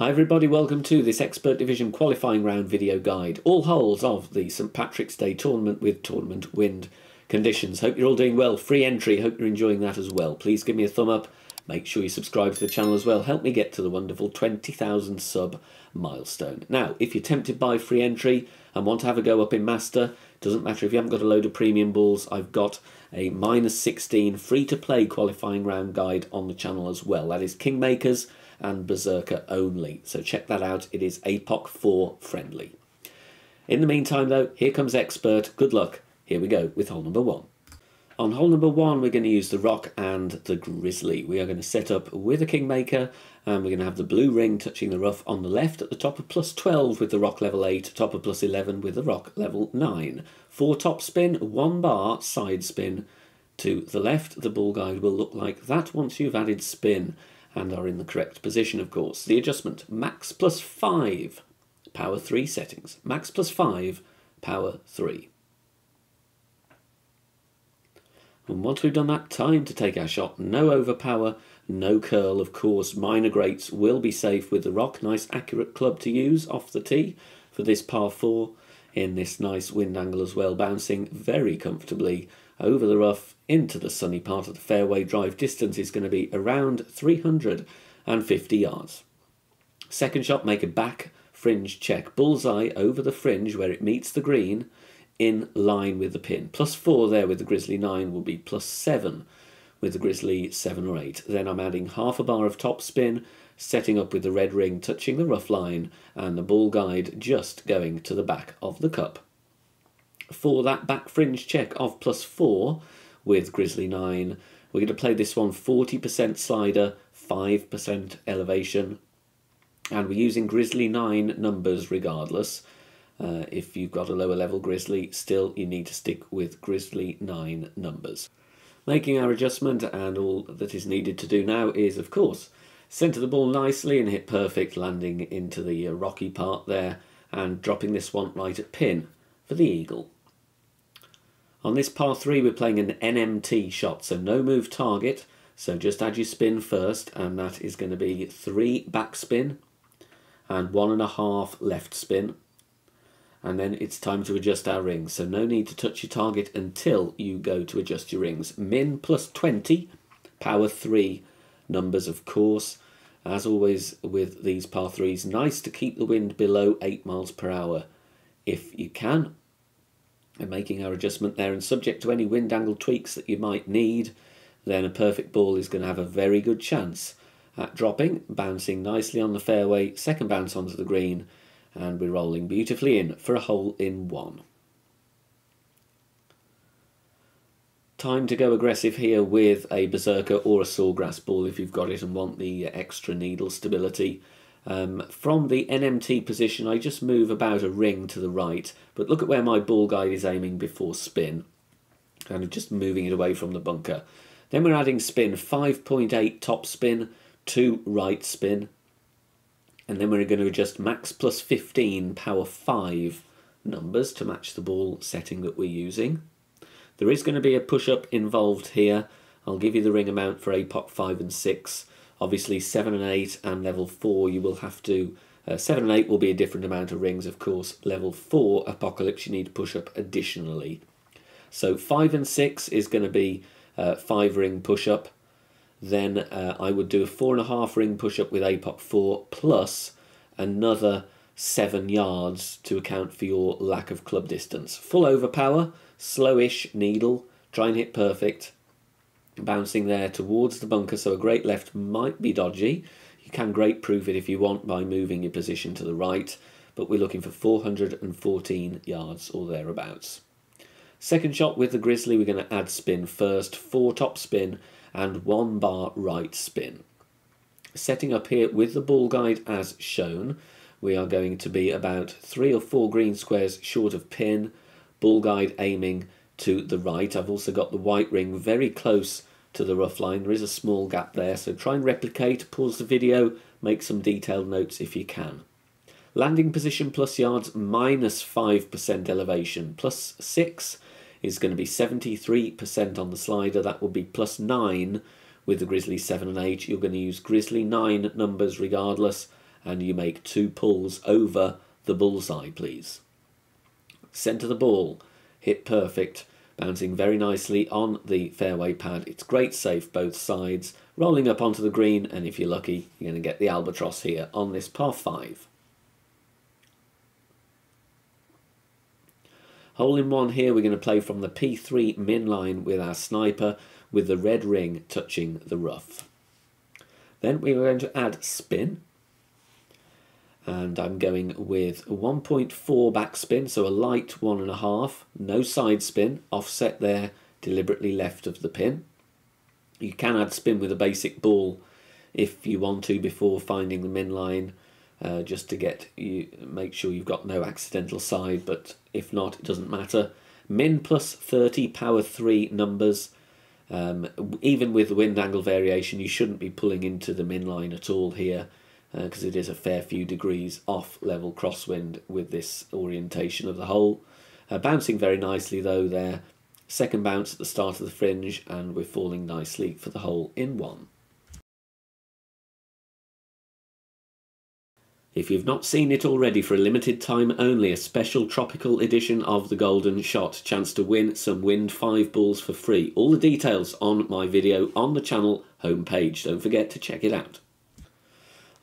Hi everybody, welcome to this Expert Division qualifying round video guide. All holes of the St Patrick's Day tournament with tournament wind conditions. Hope you're all doing well. Free entry, hope you're enjoying that as well. Please give me a thumb up. Make sure you subscribe to the channel as well. Help me get to the wonderful 20,000 sub milestone. Now, if you're tempted by free entry and want to have a go up in Master, doesn't matter if you haven't got a load of premium balls, I've got a -16 free-to-play qualifying round guide on the channel as well. That is Kingmakers and Berserker only. So check that out. It is APOC 4 friendly. In the meantime though, here comes Expert. Good luck. Here we go with hole number 1. On hole number 1, we're going to use the Rock and the Grizzly. We are going to set up with a Kingmaker, and we're going to have the blue ring touching the rough on the left at the top of +12 with the Rock level 8, top of +11 with the Rock level 9. 4 top spin, 1 bar side spin to the left. The ball guide will look like that once you've added spin and are in the correct position, of course. The adjustment, max +5, power 3 settings. Max +5, power 3. And once we've done that, time to take our shot. No overpower, no curl, of course. Minor greats will be safe with the Rock. Nice accurate club to use off the tee for this par 4 in this nice wind angle as well, bouncing very comfortably over the rough into the sunny part of the fairway. Drive distance is going to be around 350 yards. Second shot, make a back fringe check. Bullseye over the fringe where it meets the green, in line with the pin. +4 there with the Grizzly 9 will be +7 with the Grizzly 7 or 8. Then I'm adding half a bar of top spin, setting up with the red ring touching the rough line and the ball guide just going to the back of the cup. For that back fringe check of +4 with Grizzly 9, we're going to play this one 40% slider, 5% elevation, and we're using Grizzly 9 numbers regardless. If you've got a lower level Grizzly, still you need to stick with Grizzly 9 numbers. Making our adjustment, and all that is needed to do now is, of course, centre the ball nicely and hit perfect, landing into the rocky part there and dropping this one right at pin for the eagle. On this par 3 we're playing an NMT shot, so no move target, so just add your spin first, and that is going to be 3 back spin and 1.5 left spin. And then it's time to adjust our rings, so no need to touch your target until you go to adjust your rings. Min +20, power 3 numbers, of course. As always with these par 3s, nice to keep the wind below 8 miles per hour if you can. And making our adjustment there, and subject to any wind angle tweaks that you might need, then a perfect ball is going to have a very good chance at dropping, bouncing nicely on the fairway, second bounce onto the green, and we're rolling beautifully in for a hole in 1. Time to go aggressive here with a Berserker or a Sawgrass ball if you've got it and want the extra needle stability. From the NMT position, I just move about a ring to the right, but look at where my ball guide is aiming before spin, kind of just moving it away from the bunker. Then we're adding spin, 5.8 top spin, 2 right spin, and then we're going to adjust max +15 power 5 numbers to match the ball setting that we're using. There is going to be a push-up involved here. I'll give you the ring amount for APOC 5 and 6. Obviously 7 and 8 and level 4 you will have to, 7 and 8 will be a different amount of rings, of course. Level 4 Apocalypse you need to push up additionally. So 5 and 6 is going to be 5 ring push-up. Then I would do a 4.5 ring push-up with APOC 4 plus another 7 yards to account for your lack of club distance. Full overpower, slowish needle, try and hit perfect. Bouncing there towards the bunker, so a great left might be dodgy. You can great proof it if you want by moving your position to the right, but we're looking for 414 yards or thereabouts. Second shot with the Grizzly, we're going to add spin first, 4 top spin and 1 bar right spin. Setting up here with the ball guide as shown, we are going to be about 3 or 4 green squares short of pin, ball guide aiming to the right. I've also got the white ring very close to the rough line. There is a small gap there, so try and replicate, pause the video, make some detailed notes if you can. Landing position plus yards, -5% elevation, +6 is going to be 73% on the slider. That will be +9 with the Grizzly 7 and 8. You're going to use Grizzly 9 numbers regardless, and you make 2 pulls over the bullseye, please. Centre the ball, hit perfect, bouncing very nicely on the fairway pad. It's great safe both sides, rolling up onto the green, and if you're lucky, you're going to get the albatross here on this par 5. Hole in one here, we're going to play from the P3 min line with our sniper, with the red ring touching the rough. Then we're going to add spin, and I'm going with 1.4 backspin, so a light 1.5, no side spin, offset there, deliberately left of the pin. You can add spin with a basic ball if you want to before finding the min line, just to make sure you've got no accidental side, but if not, it doesn't matter. Min plus 30, power 3 numbers. Even with the wind angle variation, you shouldn't be pulling into the min line at all here, because it is a fair few degrees off level crosswind with this orientation of the hole. Bouncing very nicely though there. Second bounce at the start of the fringe, and we're falling nicely for the hole in one. If you've not seen it already, for a limited time only, a special tropical edition of the Golden Shot, chance to win some Wind 5 balls for free. All the details on my video on the channel homepage. Don't forget to check it out.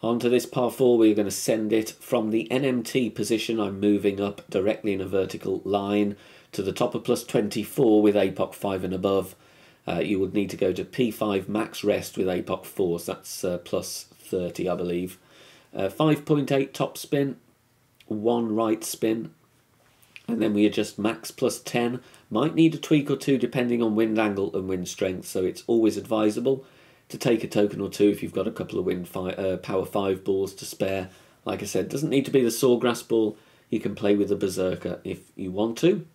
On to this par 4, we're going to send it from the NMT position. I'm moving up directly in a vertical line to the top of plus 24 with APOC 5 and above. You would need to go to P5 max rest with APOC 4, so that's plus 30 I believe. 5.8 top spin, 1 right spin, and then we adjust max plus 10. Might need a tweak or two depending on wind angle and wind strength, so it's always advisable to take a token or two if you've got a couple of power 5 balls to spare. Like I said, doesn't need to be the sawgrass ball. You can play with the berserker if you want to.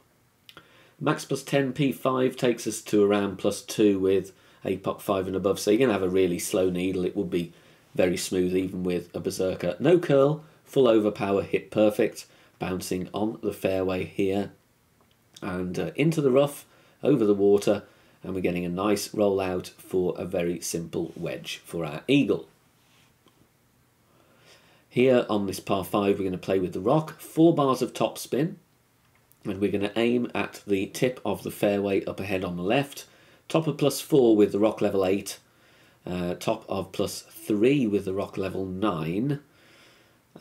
Max plus 10 P5 takes us to around plus 2 with APOC 5 and above, so you're going to have a really slow needle. It would be very smooth even with a berserker. No curl, full overpower, hit perfect, bouncing on the fairway here and into the rough, over the water, and we're getting a nice roll out for a very simple wedge for our eagle. Here on this par 5 we're going to play with the rock, 4 bars of top spin, and we're going to aim at the tip of the fairway up ahead on the left, top of plus 4 with the rock level 8, top of plus 3 with the rock level 9,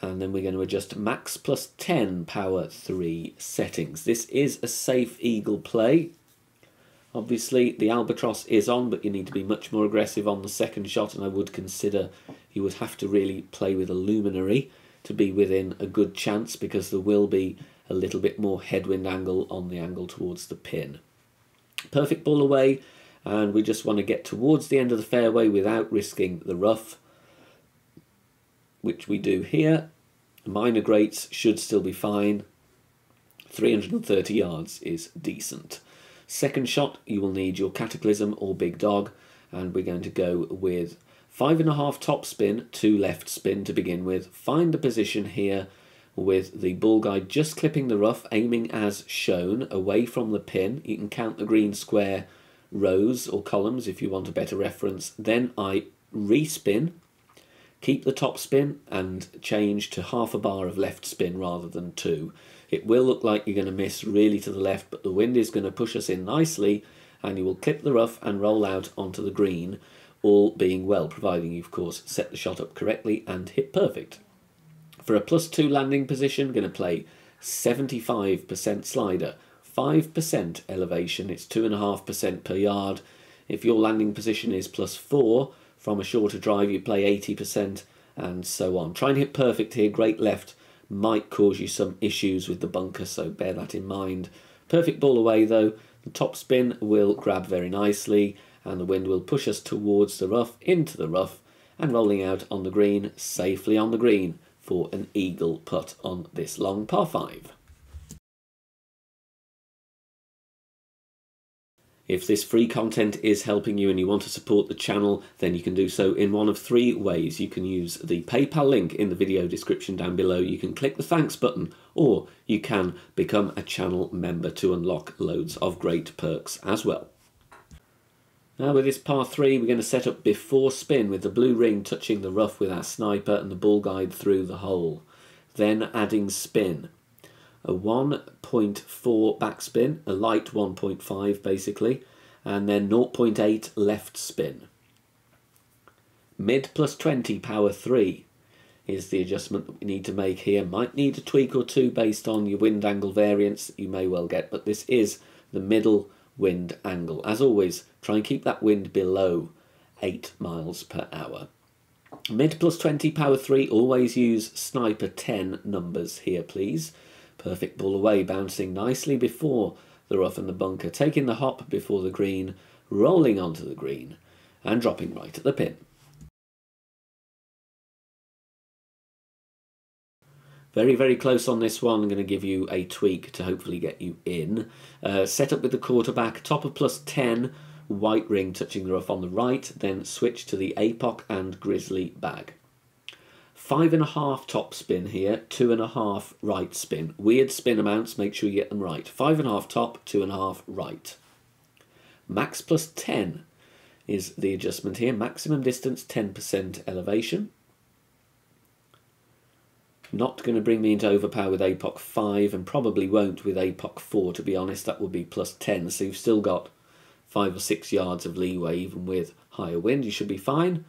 and then we're going to adjust max plus 10 power 3 settings. This is a safe eagle play. Obviously the albatross is on, but you need to be much more aggressive on the second shot, and I would consider you would have to really play with a luminary to be within a good chance, because there will be a little bit more headwind angle on the angle towards the pin. Perfect ball away, and we just want to get towards the end of the fairway without risking the rough, which we do here. Minor greats should still be fine. 330 yards is decent. Second shot, you will need your Cataclysm or Big Dog, and we're going to go with 5.5 top spin, 2 left spin to begin with. Find a position here with the ball guide just clipping the rough, aiming as shown, away from the pin. You can count the green square rows or columns if you want a better reference. Then I respin, keep the top spin, and change to half a bar of left spin rather than 2. It will look like you're going to miss really to the left, but the wind is going to push us in nicely, and you will clip the rough and roll out onto the green, all being well, providing you of course set the shot up correctly and hit perfect. For a plus 2 landing position, going to play 75% slider, 5% elevation, it's 2.5% per yard. If your landing position is plus 4, from a shorter drive you play 80%, and so on. Try and hit perfect here. Great left might cause you some issues with the bunker, so bear that in mind. Perfect ball away though. The top spin will grab very nicely, and the wind will push us towards the rough, into the rough, and rolling out on the green, safely on the green for an eagle putt on this long par 5. If this free content is helping you and you want to support the channel, then you can do so in one of 3 ways. You can use the PayPal link in the video description down below, you can click the thanks button, or you can become a channel member to unlock loads of great perks as well. Now with this par 3 we're going to set up before spin with the blue ring touching the rough with our sniper and the bull guide through the hole. Then adding spin. A 1.4 backspin, a light 1.5 basically, and then 0.8 left spin. Mid plus 20 power 3 is the adjustment that we need to make here. Might need a tweak or two based on your wind angle variance that you may well get, but this is the middle wind angle. As always, try and keep that wind below 8 miles per hour. Mid plus 20 power 3, always use sniper 10 numbers here please. Perfect ball away, bouncing nicely before the rough and the bunker, taking the hop before the green, rolling onto the green and dropping right at the pin. Very, very close on this one. I'm going to give you a tweak to hopefully get you in. Set up with the quarterback, top of plus 10, white ring touching the rough on the right, then switch to the APOC and grizzly bag. 5.5 top spin here, 2.5 right spin. Weird spin amounts, make sure you get them right. 5.5 top, 2.5 right. Max plus 10 is the adjustment here. Maximum distance, 10% elevation. Not going to bring me into overpower with APOC 5 and probably won't with APOC 4 to be honest. That would be plus 10, so you've still got 5 or 6 yards of leeway even with higher wind. You should be fine.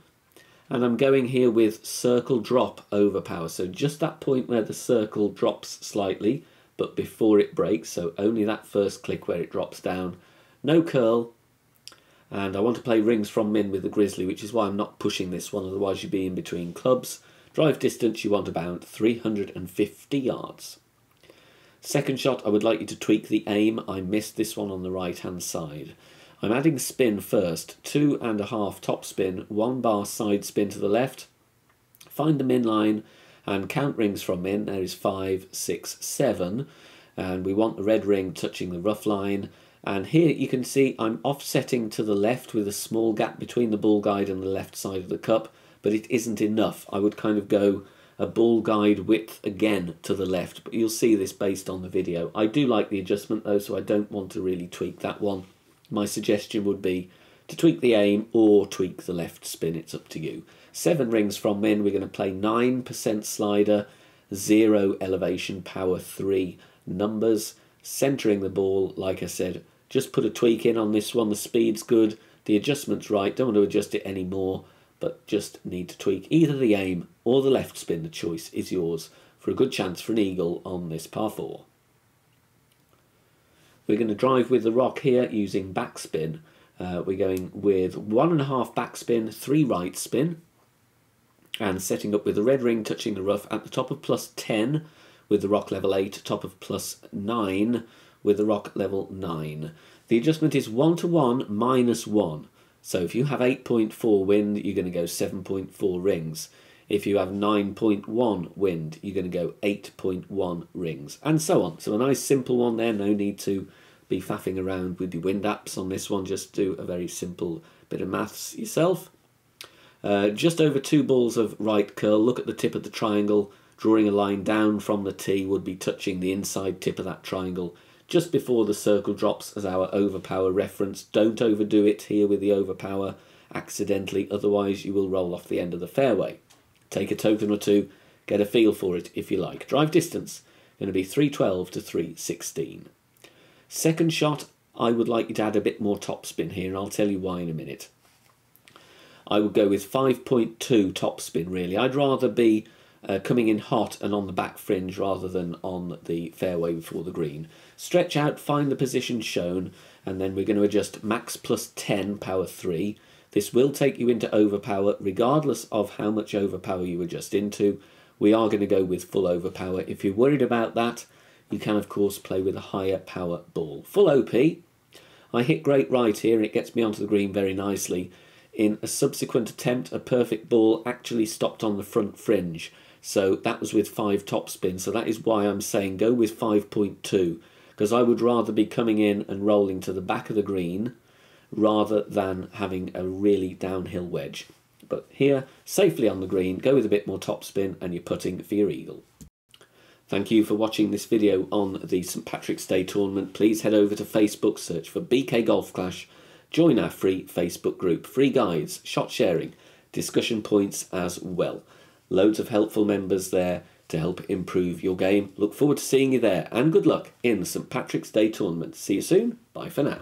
And I'm going here with circle drop overpower, so just that point where the circle drops slightly but before it breaks, so only that first click where it drops down. No curl, and I want to play rings from min with the grizzly, which is why I'm not pushing this one, otherwise you'd be in between clubs. Drive distance you want about 350 yards. Second shot, I would like you to tweak the aim. I missed this one on the right hand side. I'm adding spin first, 2.5 top spin, 1 bar side spin to the left. Find the min line and count rings from min. There is 5, 6, 7. And we want the red ring touching the rough line. And here you can see I'm offsetting to the left with a small gap between the bull guide and the left side of the cup. But it isn't enough. I would kind of go a bull guide width again to the left, but you'll see this based on the video. I do like the adjustment though, so I don't want to really tweak that one. My suggestion would be to tweak the aim or tweak the left spin, it's up to you. 7 rings from min, we're going to play 9% slider, 0 elevation, power 3 numbers, centering the ball, like I said. Just put a tweak in on this one, the speed's good, the adjustment's right, don't want to adjust it anymore. But just need to tweak either the aim or the left spin. The choice is yours for a good chance for an eagle on this par 4. We're going to drive with the rock here using backspin. We're going with 1.5 backspin, 3 right spin, and setting up with the red ring touching the rough at the top of plus 10 with the rock level 8, top of plus 9 with the rock level 9. The adjustment is 1 to 1 minus 1. So if you have 8.4 wind, you're going to go 7.4 rings. If you have 9.1 wind, you're going to go 8.1 rings, and so on. So a nice simple one there, no need to be faffing around with your wind apps on this one, just do a very simple bit of maths yourself. Just over 2 balls of right curl, look at the tip of the triangle, drawing a line down from the tee would be touching the inside tip of that triangle just before the circle drops as our overpower reference. Don't overdo it here with the overpower accidentally, otherwise you will roll off the end of the fairway. Take a token or two, get a feel for it if you like. Drive distance, going to be 312 to 316. Second shot, I would like you to add a bit more topspin here, and I'll tell you why in a minute. I would go with 5.2 topspin really. I'd rather be coming in hot and on the back fringe rather than on the fairway before the green. Stretch out, find the position shown, and then we're going to adjust max plus 10 power 3. This will take you into overpower regardless of how much overpower you adjust into. We are going to go with full overpower. If you're worried about that, you can of course play with a higher power ball. Full OP. I hit great right here and it gets me onto the green very nicely. In a subsequent attempt, a perfect ball actually stopped on the front fringe. So that was with 5 topspin. So that is why I'm saying go with 5.2. Because I would rather be coming in and rolling to the back of the green rather than having a really downhill wedge. But here, safely on the green, go with a bit more topspin and you're putting for your eagle. Thank you for watching this video on the St Patrick's Day tournament. Please head over to Facebook, search for BK Golf Clash. join our free Facebook group. Free guides, shot sharing, discussion points as well. Loads of helpful members there to help improve your game. Look forward to seeing you there, and good luck in the St Patrick's Day tournament. See you soon. Bye for now.